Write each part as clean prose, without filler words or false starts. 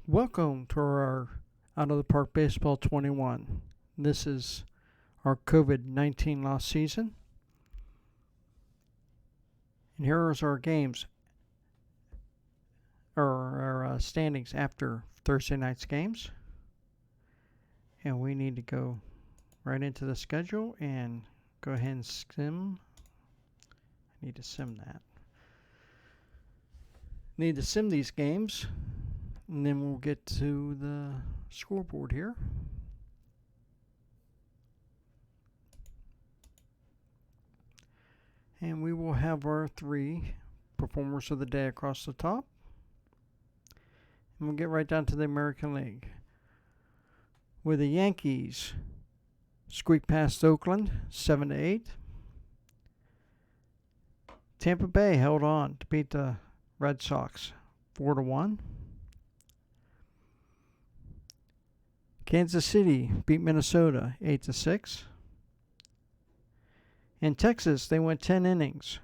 Welcome to our Out of the Park Baseball 21. This is our COVID-19 lost season. And here is our games, or our standings after Thursday night's games. And we need to go right into the schedule and go ahead and sim. I need to sim that. Need to sim these games. And then we'll get to the scoreboard here. And we will have our three performers of the day across the top. And we'll get right down to the American League. With the Yankees squeak past Oakland 7-8. Tampa Bay held on to beat the Red Sox 4-1. Kansas City beat Minnesota 8-6. In Texas, they went 10 innings,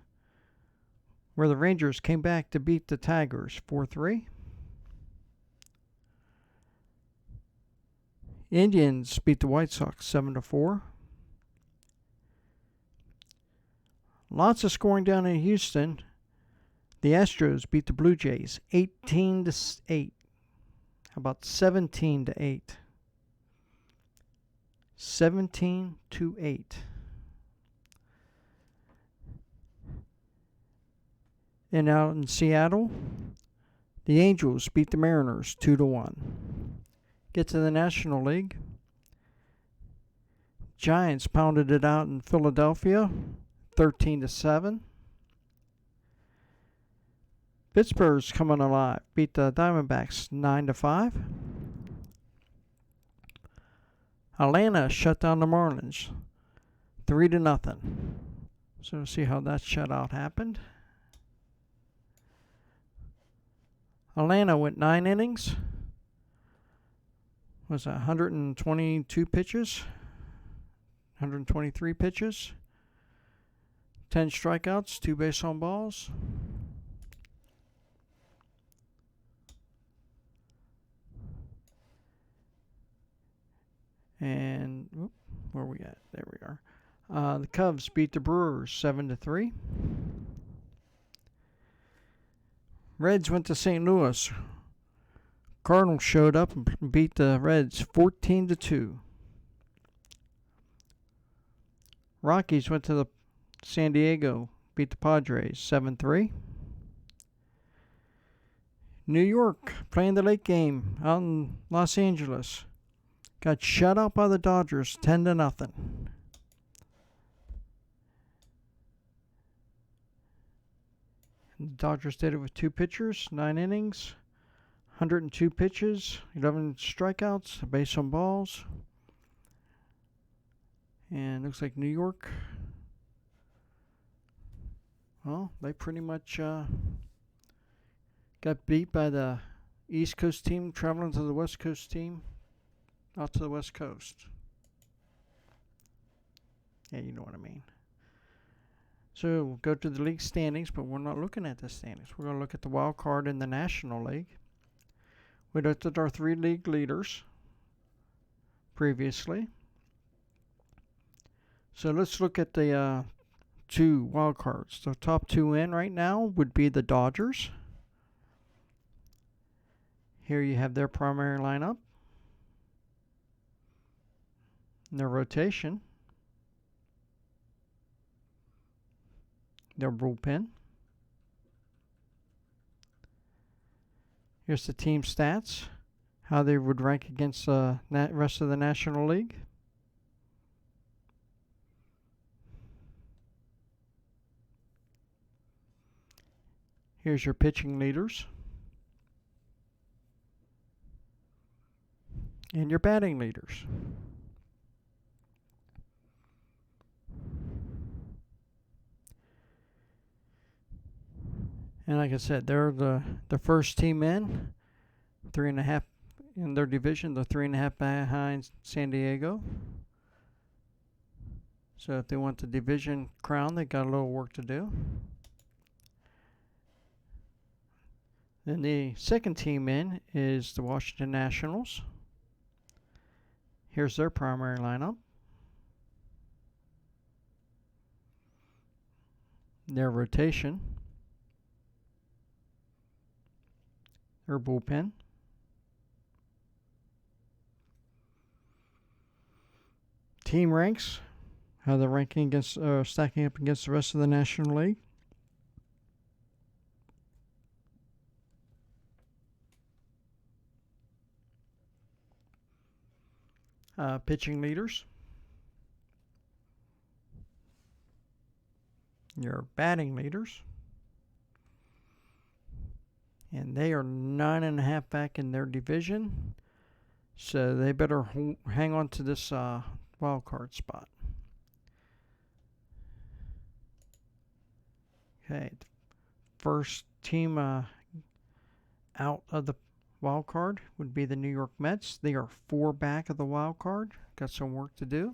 where the Rangers came back to beat the Tigers 4-3. Indians beat the White Sox 7-4. Lots of scoring down in Houston. The Astros beat the Blue Jays 18-8. How about 17-8? 17-8. And out in Seattle, the Angels beat the Mariners 2-1. Get to the National League. Giants pounded it out in Philadelphia 13-7. Pittsburgh's coming alive. Beat the Diamondbacks 9-5. Atlanta shut down the Marlins 3-0. So we'll see how that shutout happened. Atlanta went 9 innings. Was it 122 pitches? 123 pitches. 10 strikeouts, 2 base on balls. And where are we at? There we are. The Cubs beat the Brewers 7-3. Reds went to St. Louis. Cardinals showed up and beat the Reds 14-2. Rockies went to the San Diego, beat the Padres 7-3. New York playing the late game out in Los Angeles. Got shut out by the Dodgers 10-0. The Dodgers did it with 2 pitchers, 9 innings, 102 pitches, 11 strikeouts, a base on balls. And looks like New York, well, they pretty much got beat by the East Coast team traveling to the West Coast team. Out to the West Coast. Yeah, you know what I mean. So we'll go to the league standings, but we're not looking at the standings. We're going to look at the wild card in the National League. We looked at our 3 league leaders previously. So let's look at the 2 wild cards. The top 2 in right now would be the Dodgers. Here you have their primary lineup. Their rotation, their bullpen. Here's the team stats, how they would rank against the rest of the National League. Here's your pitching leaders and your batting leaders. And like I said, they're the first team in, 3.5 in their division. They're 3.5 behind San Diego. So if they want the division crown, they got a little work to do. Then the second team in is the Washington Nationals. Here's their primary lineup. Their rotation. Their bullpen. Team ranks. How they're ranking against, stacking up against the rest of the National League. Pitching leaders. Your batting leaders. And they are 9.5 back in their division. So they better hang on to this wild card spot. Okay. First team out of the wild card would be the New York Mets. They are 4 back of the wild card. Got some work to do.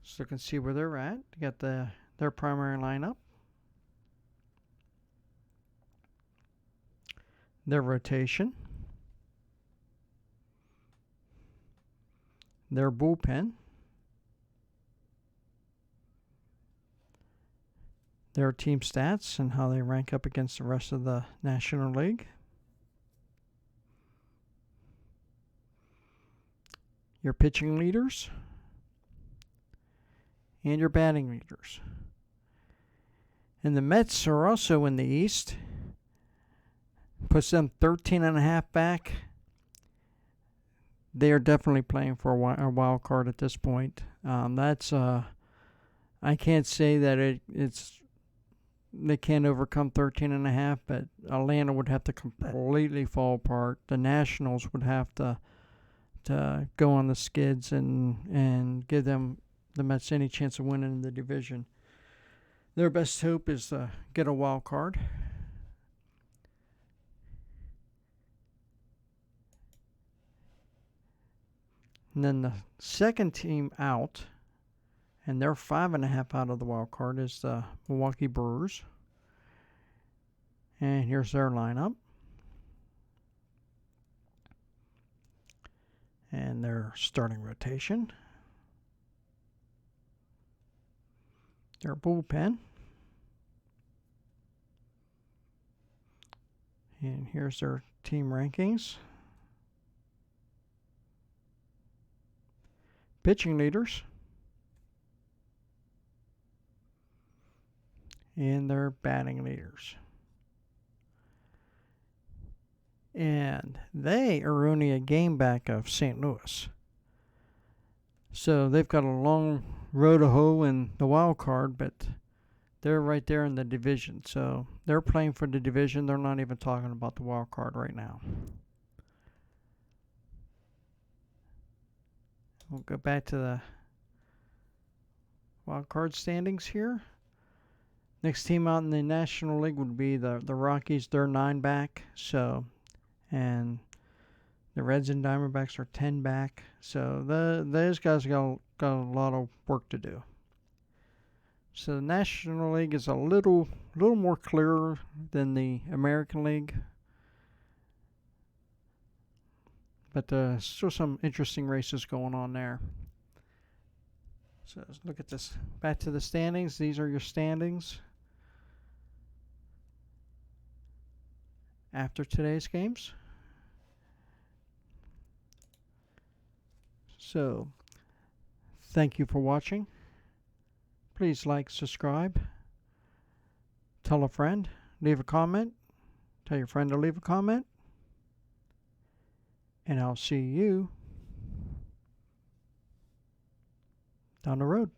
So you can see where they're at. You got their primary lineup. Their rotation. Their bullpen. Their team stats and how they rank up against the rest of the National League. Your pitching leaders. And your batting leaders. And the Mets are also in the East. Puts them 13.5 back. They are definitely playing for a wild card at this point. I can't say that they can't overcome 13.5, but Atlanta would have to completely fall apart. The Nationals would have to go on the skids and give them the Mets any chance of winning the division. Their best hope is to get a wild card. And then the second team out, and they're 5.5 out of the wild card, is the Milwaukee Brewers. And here's their lineup. And their starting rotation. Their bullpen. And here's their team rankings. Pitching leaders. And their batting leaders. And they are only a game back of St. Louis. So they've got a long road to hoe in the wild card, but they're right there in the division. So they're playing for the division. They're not even talking about the wild card right now. We'll go back to the wild card standings here. Next team out in the National League would be the Rockies. They're 9 back. And the Reds and Diamondbacks are 10 back. So those guys got a lot of work to do. So the National League is a little more clearer than the American League. But still some interesting races going on there. So let's look at this. Back to the standings. These are your standings after today's games. So, thank you for watching. Please like, subscribe, tell a friend, leave a comment, tell your friend to leave a comment, and I'll see you down the road.